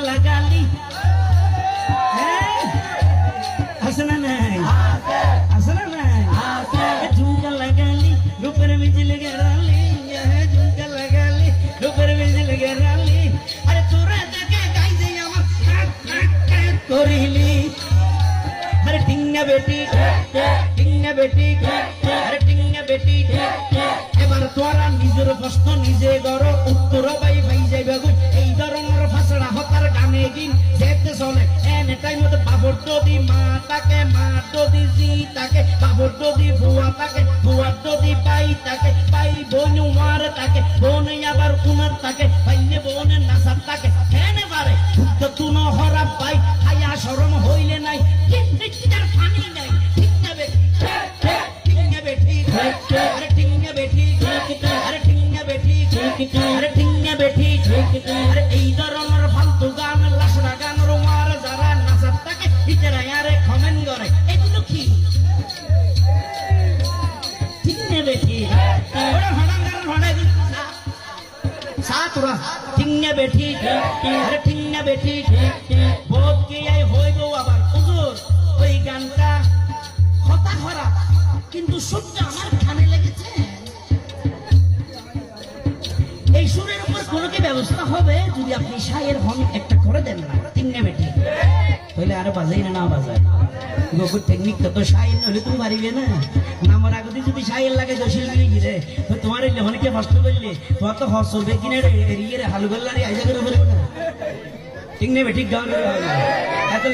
লাগালি আসনা নাই আসনা নাই ঝুমকা লাগালি রূপের মিছিল গেরালি ঝুমকা লাগালি রূপের মিছিল গেরালি আরে তোরা দেখে গাইছে আমার করিলি আরে টিঙ্গা বেটি আরে টিঙ্গা বেটি এবার তোরা নিজের প্রশ্ন নিজে গড় উত্তর পাই যাইবে গো এই ধরনের ফাঁসড়া হতার গানে গিন যেতে চলে এনে টাইম মতো বাবর যদি মা তাকে মা যদি জি তাকে বাবর যদি বুয়া তাকে বুয়া যদি পাই তাকে পাই বোন মার তাকে বোন আবার উনার তাকে পাইলে বোনের নাসার তাকে এনে পারে তো তুনো হরা পাই হায়া শরম হইলে নাই কিন্তু তার পানি নাই ঠিক না বেটি টিঙ্গা বেটি আরে টিঙ্গা বেটি আরে টিঙ্গা বেটি আরে টিঙ্গা বেটি আরে এই ধরনের ফালতু গান লাসড়া গান রোমার যারা নাচার তাকে ভিতরে আরে কমেন্ট করে এগুলো কি টিঙ্গা বেটি ওরা ভাড়া গান ভাড়া সাতরা টিঙ্গা বেটি আরে টিঙ্গা বেটি বহুত কি আই হইব আবার হুজুর ওই গানটা হতা খারাপ কিন্তু শুনতে আমার কানে লেগেছে এই সুরের উপর কোনো কি ব্যবস্থা হবে যদি আপনি শায়ের হন একটা করে দেন না টিঙ্গা বেটি তাহলে আরো বাজাই না বাজায় গোকুর টেকনিক তো শায়ের নইলে তুমি পারিবে না নামার আগতে যদি শায়ের লাগে জসিল মিলে গিরে তো তোমার এই লেখনকে কষ্ট করলে তোমার তো হস চলবে কিনে এরিয়ে হালু গল্লারি আইজা করে বলবে না টিঙ্গা বেটি গান এত